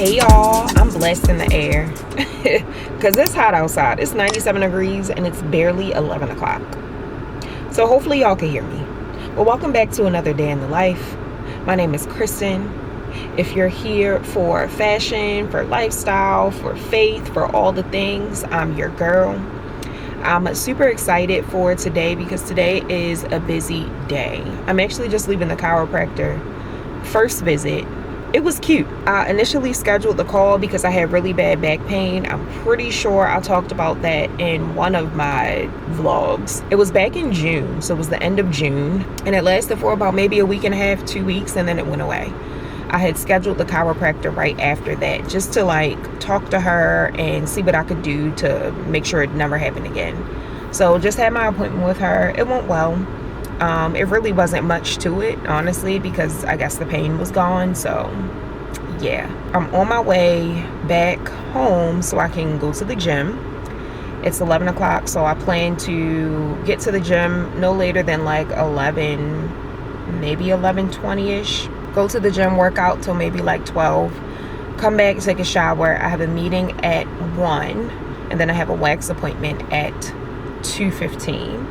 Hey y'all, I'm blessed in the air because it's hot outside. It's 97 degrees and it's barely 11 o'clock. So hopefully y'all can hear me. Well, welcome back to another day in the life. My name is Kristen. If you're here for fashion, for lifestyle, for faith, for all the things, I'm your girl. I'm super excited for today because today is a busy day. I'm actually just leaving the chiropractor. First visit. It was cute. I initially scheduled the call because I had really bad back pain. I'm pretty sure I talked about that in one of my vlogs. It was back in June, so it was the end of June, and it lasted for about maybe a week and a half, 2 weeks, and then it went away. I had scheduled the chiropractor right after that just to talk to her and see what I could do to make sure it never happened again. So just had my appointment with her. It went well. It really wasn't much to it, honestly, because I guess the pain was gone. So yeah, I'm on my way back home so I can go to the gym. It's 11 o'clock, so I plan to get to the gym no later than 11, maybe 11:20ish. Go to the gym, work out till maybe 12. Come back, take a shower. I have a meeting at 1, and then I have a wax appointment at 2:15.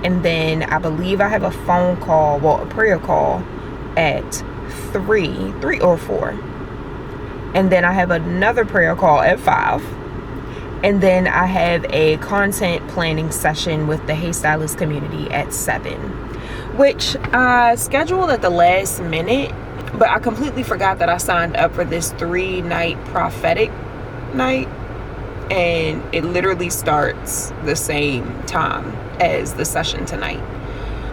And then I believe I have a phone call, a prayer call at 3 or 4. And then I have another prayer call at 5. And then I have a content planning session with the Hey Stylist community at 7, which I scheduled at the last minute, but I completely forgot that I signed up for this 3-night prophetic night. And it literally starts the same time as the session tonight.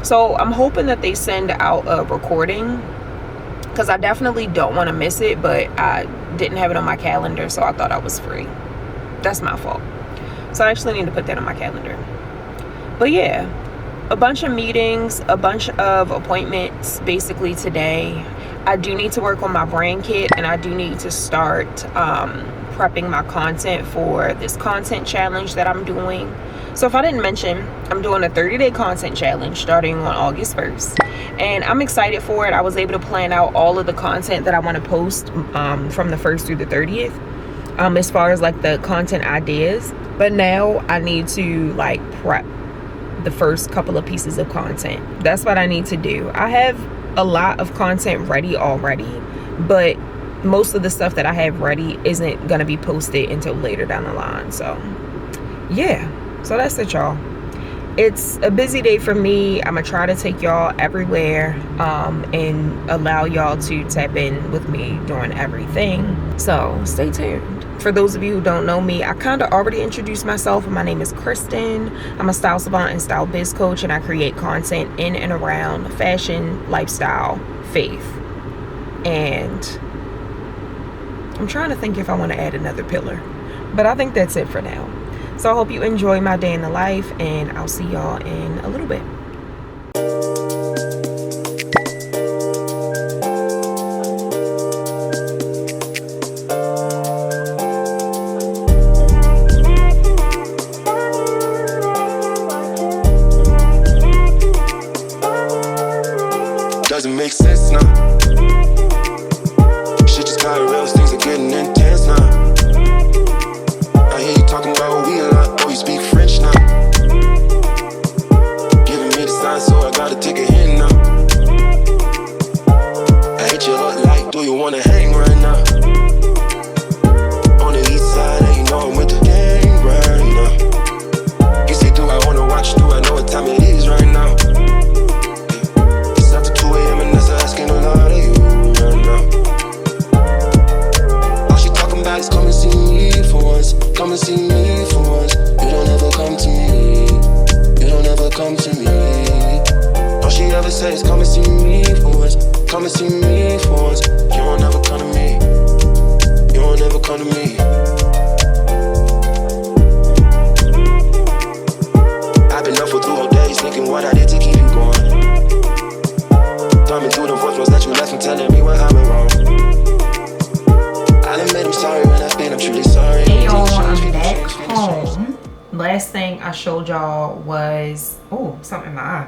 So I'm hoping that they send out a recording because I definitely don't want to miss it, but I didn't have it on my calendar, so I thought I was free. That's my fault. So I actually need to put that on my calendar. But yeah, a bunch of meetings, a bunch of appointments basically today. I do need to work on my brand kit, and I do need to start prepping my content for this content challenge that I'm doing. So if I didn't mention, I'm doing a 30-day content challenge starting on August 1st, and I'm excited for it. I was able to plan out all of the content that I want to post from the 1st through the 30th as far as the content ideas, but now I need to prep the first couple of pieces of content. That's what I need to do. I have a lot of content ready already, but most of the stuff that I have ready isn't gonna be posted until later down the line. So yeah, so that's it, y'all. It's a busy day for me. I'm gonna try to take y'all everywhere and allow y'all to tap in with me during everything, so stay tuned. For those of you who don't know me, I kind of already introduced myself. My name is Kristen. I'm a style savant and style biz coach, and I create content in and around fashion, lifestyle, faith, and I'm trying to think if I want to add another pillar, but I think that's it for now. So I hope you enjoy my day in the life, and I'll see y'all in a little bit. Doesn't make sense now. Shit just got real, things are getting intense now. I hear you talking about we a lot, oh you speak French now. Giving me the sign, so I gotta take a hint now. I hit you up do you wanna hang right now? On the east side, and you know I'm with the gang right now. You say, do I wanna watch, do I know what time it is right now? Asking a lot of you right now. All she talking about is come and see me for once. Come and see me for once. You don't ever come to me. You don't ever come to me. All she ever says is come and see me for once. Come and see me for once. You don't ever come to me. You don't ever come to me. I've been up for 2 whole days thinking what I did to keep you going. Thumbing through the voicemails that you left and telling me what I went wrong. I'll admit I'm sorry when I've been, I'm truly sorry. Hey y'all, I'm back home. Last thing I showed y'all was, something in my eye.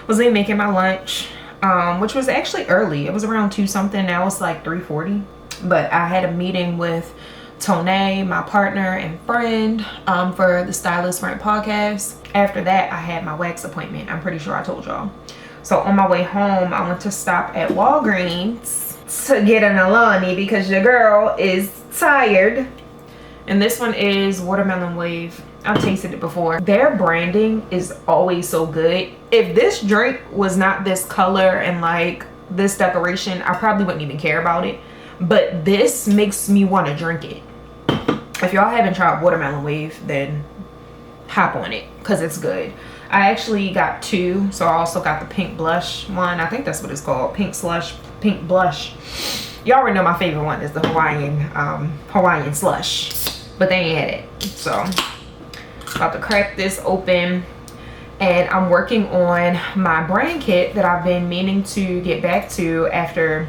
Was me making my lunch, which was actually early. It was around 2 something. Now it's 3:40. But I had a meeting with Tone, my partner and friend, for the Stylist Friend podcast. After that, I had my wax appointment. I'm pretty sure I told y'all. So on my way home, I went to stop at Walgreens to get an Alani because your girl is tired. And this one is Watermelon Wave. I've tasted it before. Their branding is always so good. If this drink was not this color and like this decoration, I probably wouldn't even care about it. But this makes me want to drink it. If y'all haven't tried Watermelon Wave, then hop on it because it's good. I actually got two. So I also got the pink blush one. I think that's what it's called. Pink slush, pink blush. Y'all already know my favorite one is the Hawaiian slush. But they ain't had it. So about to crack this open. And I'm working on my brand kit that I've been meaning to get back to after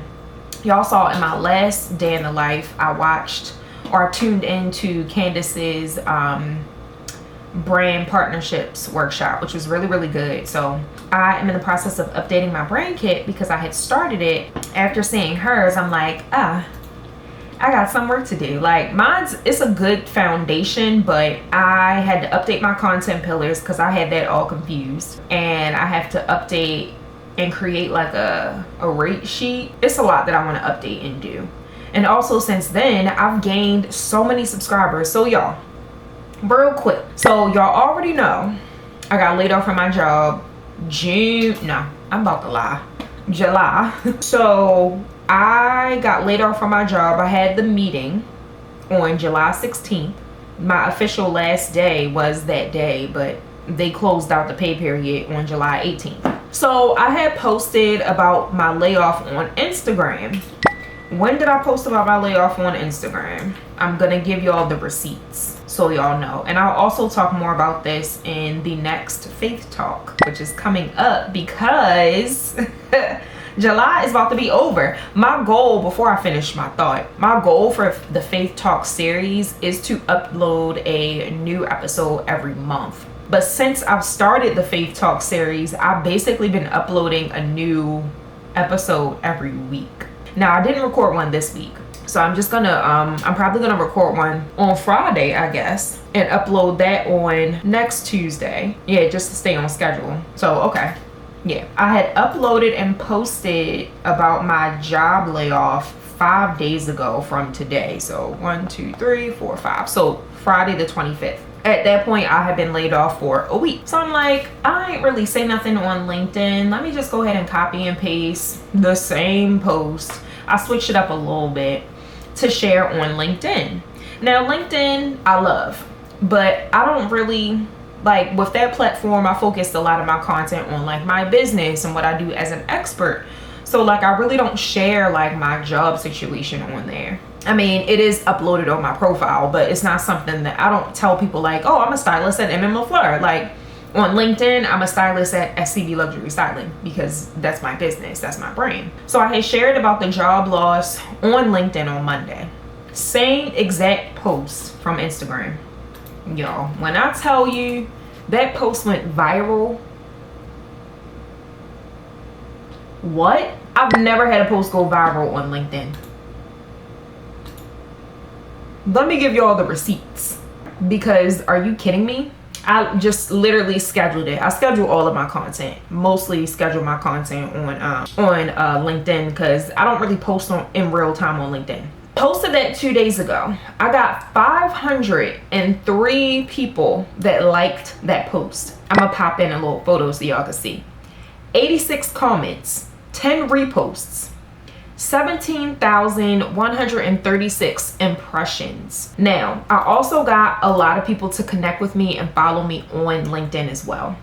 y'all saw in my last day in the life. I watched or tuned into Candace's brand partnerships workshop, which was really, really good. So I am in the process of updating my brand kit because I had started it after seeing hers. I'm like, I got some work to do. Like mine's, it's a good foundation, but I had to update my content pillars because I had that all confused. And I have to update and create like a rate sheet. It's a lot that I want to update and do. And also since then, I've gained so many subscribers. So y'all, real quick. So y'all already know I got laid off from my job July. So I got laid off from my job. I had the meeting on July 16th. My official last day was that day, but they closed out the pay period on July 18th. So I had posted about my layoff on Instagram. When did I post about my layoff on Instagram? I'm gonna give y'all the receipts so y'all know. And I'll also talk more about this in the next Faith Talk, which is coming up because July is about to be over. My goal, before I finish my thought, my goal for the Faith Talk series is to upload a new episode every month. But since I've started the Faith Talk series, I've basically been uploading a new episode every week. Now, I didn't record one this week. So I'm just gonna, I'm probably gonna record one on Friday, I guess, and upload that on next Tuesday. Yeah, just to stay on schedule. So, okay. Yeah, I had uploaded and posted about my job layoff 5 days ago from today. So 1, 2, 3, 4, 5. So Friday the 25th. At that point, I had been laid off for a week. So I'm like, I ain't really say nothing on LinkedIn. Let me just go ahead and copy and paste the same post. I switched it up a little bit to share on LinkedIn. Now, LinkedIn, I love, but I don't really, like with that platform, I focused a lot of my content on like my business and what I do as an expert. So like, I really don't share like my job situation on there. I mean, it is uploaded on my profile, but it's not something that I don't tell people like, oh, I'm a stylist at MM LaFleur. Like on LinkedIn, I'm a stylist at SCB Luxury Styling because that's my business, that's my brand. So I had shared about the job loss on LinkedIn on Monday. Same exact post from Instagram. Y'all, when I tell you that post went viral, what? I've never had a post go viral on LinkedIn. Let me give y'all the receipts because are you kidding me? I just literally scheduled it. I schedule all of my content, mostly schedule my content on LinkedIn because I don't really post in real time on LinkedIn. Posted that 2 days ago. I got 503 people that liked that post. I'm gonna pop in a little photo so y'all can see. 86 comments, 10 reposts. 17,136 impressions. Now, I also got a lot of people to connect with me and follow me on LinkedIn as well.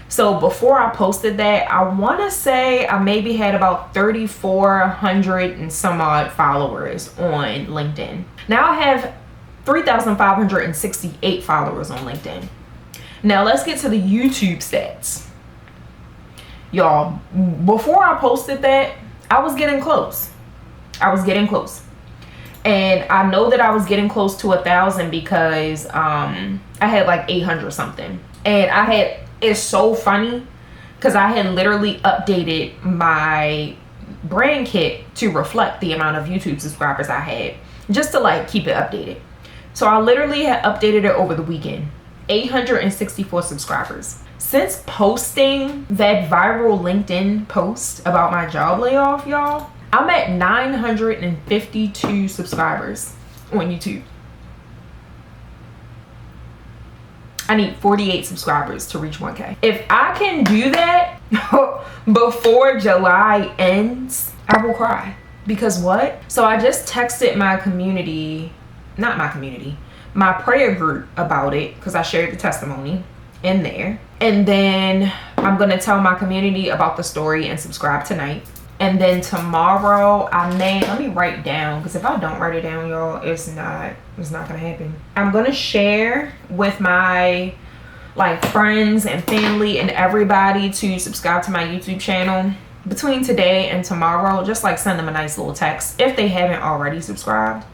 So before I posted that, I want to say I maybe had about 3,400 and some odd followers on LinkedIn. Now I have 3,568 followers on LinkedIn. Now let's get to the YouTube stats. Y'all, before I posted that, I was getting close. And I know that I was getting close to 1,000 because I had like 800 something. And it's so funny because I had literally updated my brand kit to reflect the amount of YouTube subscribers I had, just to like keep it updated. So I literally had updated it over the weekend. 864 subscribers. Since posting that viral LinkedIn post about my job layoff, y'all, I'm at 952 subscribers on YouTube. I need 48 subscribers to reach 1K. If I can do that before July ends, I will cry. Because what? So I just texted my community, not my community, my prayer group about it, because I shared the testimony in there. And then I'm gonna tell my community about the story and subscribe tonight. And then tomorrow let me write down, because if I don't write it down, y'all, it's not gonna happen. I'm gonna share with my like friends and family and everybody to subscribe to my YouTube channel between today and tomorrow. Just like send them a nice little text if they haven't already subscribed.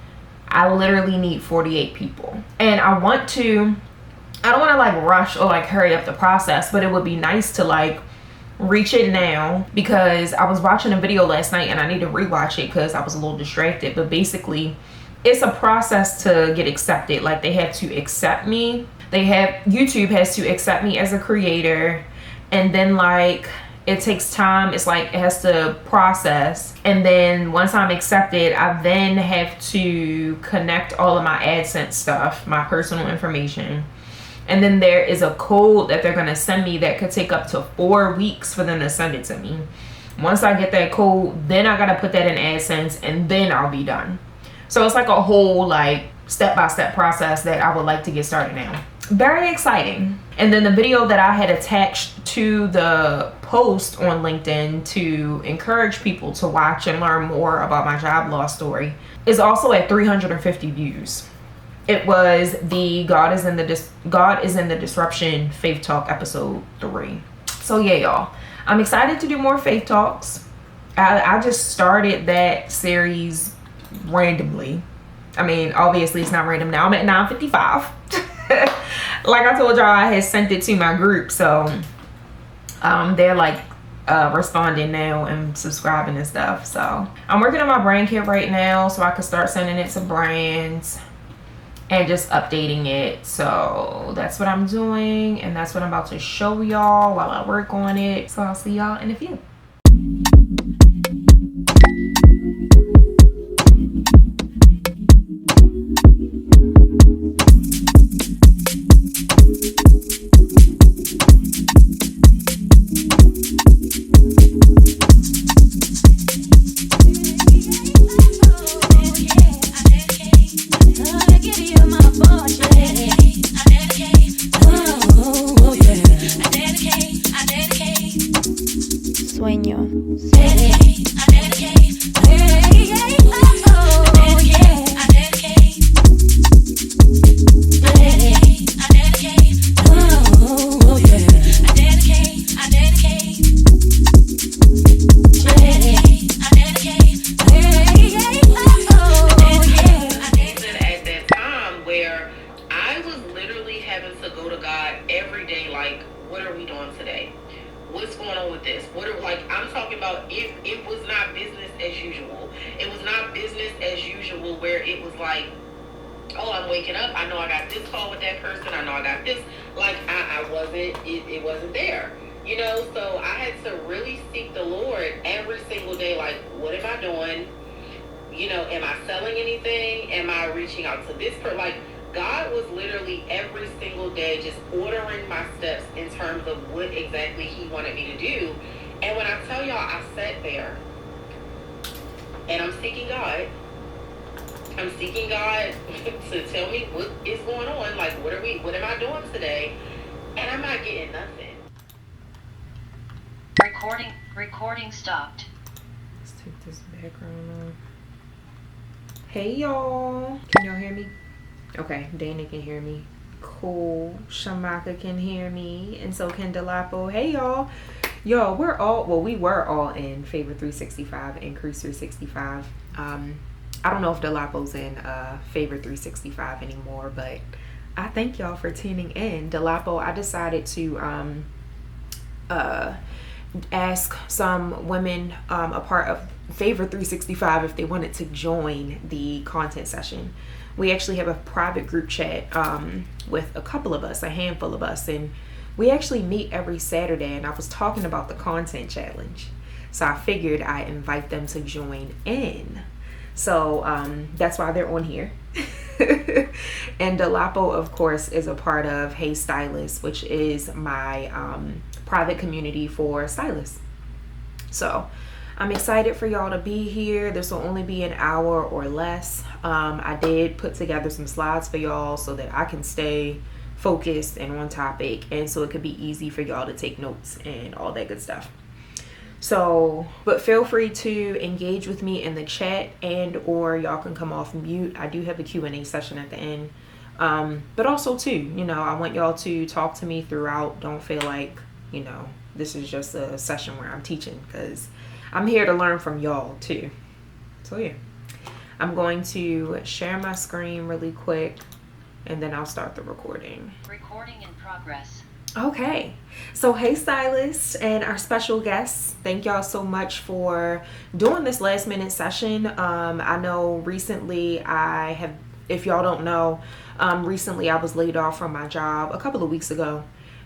I literally need 48 people. And I don't want to like rush or like hurry up the process, but it would be nice to like reach it now, because I was watching a video last night and I need to rewatch it because I was a little distracted. But basically it's a process to get accepted. Like they have to accept me. YouTube has to accept me as a creator, and then like it takes time. It's like it has to process, and then once I'm accepted, I then have to connect all of my AdSense stuff, my personal information. And then there is a code that they're going to send me that could take up to 4 weeks for them to send it to me. Once I get that code, then I got to put that in AdSense, and then I'll be done. So it's like a whole like step-by-step process that I would like to get started now. Very exciting. And then the video that I had attached to the post on LinkedIn to encourage people to watch and learn more about my job loss story is also at 350 views. It was the God is in the Disruption Faith Talk episode 3. So yeah, y'all, I'm excited to do more Faith Talks. I just started that series randomly. I mean, obviously it's not random now. I'm at 955. Like I told y'all, I had sent it to my group, so they're like responding now and subscribing and stuff. So I'm working on my brand kit right now so I can start sending it to brands and just updating it. So that's what I'm doing, and that's what I'm about to show y'all while I work on it. So I'll see y'all in a few. It wasn't there, you know. So I had to really seek the Lord every single day. Like, what am I doing? You know, am I selling anything? Am I reaching out to this person? Like, God was literally every single day just ordering my steps in terms of what exactly He wanted me to do. And when I tell y'all, I sat there and I'm seeking God. I'm seeking God to tell me what is going on. Like, what am I doing today? And I'm not getting nothing. Recording stopped. Let's take this background off. Hey y'all. Can y'all hear me? Okay, Dana can hear me. Cool. Shamaka can hear me. And so can Delapo. Hey y'all. Yo, we were all in Favor 365 and Cruise 365. I don't know if Delapo's in Favor 365 anymore, but I thank y'all for tuning in. Delapo, I decided to ask some women a part of Favor 365 if they wanted to join the content session. We actually have a private group chat with a couple of us, a handful of us, and we actually meet every Saturday, and I was talking about the content challenge. So I figured I'd invite them to join in. So that's why they're on here. And Delapo, of course, is a part of Hey Stylist, which is my private community for stylists. So I'm excited for y'all to be here. This will only be an hour or less. I did put together some slides for y'all so that I can stay focused and on topic, and so it could be easy for y'all to take notes and all that good stuff. So, but feel free to engage with me in the chat, and or y'all can come off mute. I do have a Q&A session at the end. But also too, you know, I want y'all to talk to me throughout. Don't feel like, you know, this is just a session where I'm teaching, because I'm here to learn from y'all too. So yeah, I'm going to share my screen really quick, and then I'll start the recording. Recording in progress. Okay, so hey stylists and our special guests, thank y'all so much for doing this last minute session. I know recently if y'all don't know, recently I was laid off from my job a couple of weeks ago,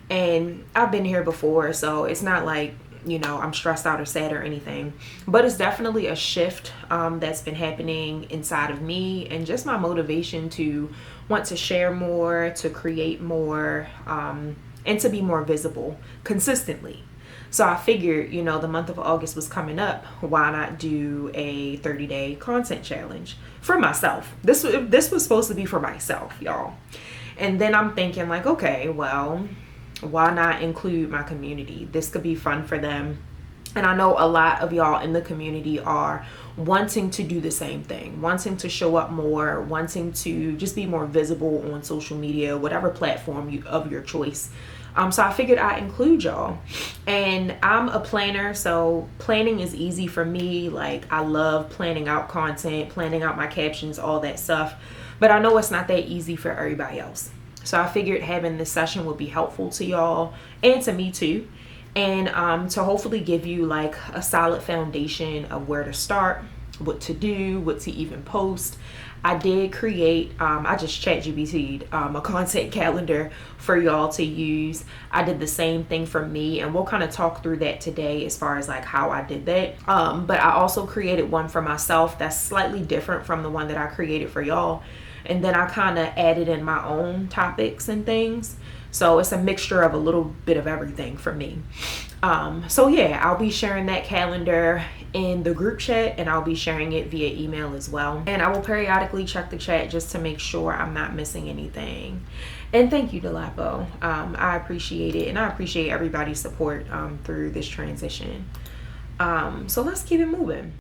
and I've been here before, so it's not like, you know, I'm stressed out or sad or anything, but it's definitely a shift that's been happening inside of me, and just my motivation to want to share more, to create more, and to be more visible consistently. So I figured, you know, the month of August was coming up. Why not do a 30-day content challenge for myself? This was supposed to be for myself, y'all. And then I'm thinking like, okay, well, why not include my community? This could be fun for them. And I know a lot of y'all in the community are wanting to do the same thing, wanting to show up more, wanting to just be more visible on social media, whatever platform of your choice. So I figured I'd include y'all. And I'm a planner, so planning is easy for me. Like, I love planning out content, planning out my captions, all that stuff. But I know it's not that easy for everybody else. So I figured having this session would be helpful to y'all and to me too. And to hopefully give you like a solid foundation of where to start, what to do, what to even post. I did create, I just ChatGPT'd a content calendar for y'all to use. I did the same thing for me, and we'll kind of talk through that today as far as like how I did that. But I also created one for myself that's slightly different from the one that I created for y'all. And then I kind of added in my own topics and things. So it's a mixture of a little bit of everything for me. So yeah, I'll be sharing that calendar in the group chat, and I'll be sharing it via email as well. And I will periodically check the chat just to make sure I'm not missing anything. And thank you, Delapo. I appreciate it, and I appreciate everybody's support through this transition. So let's keep it moving.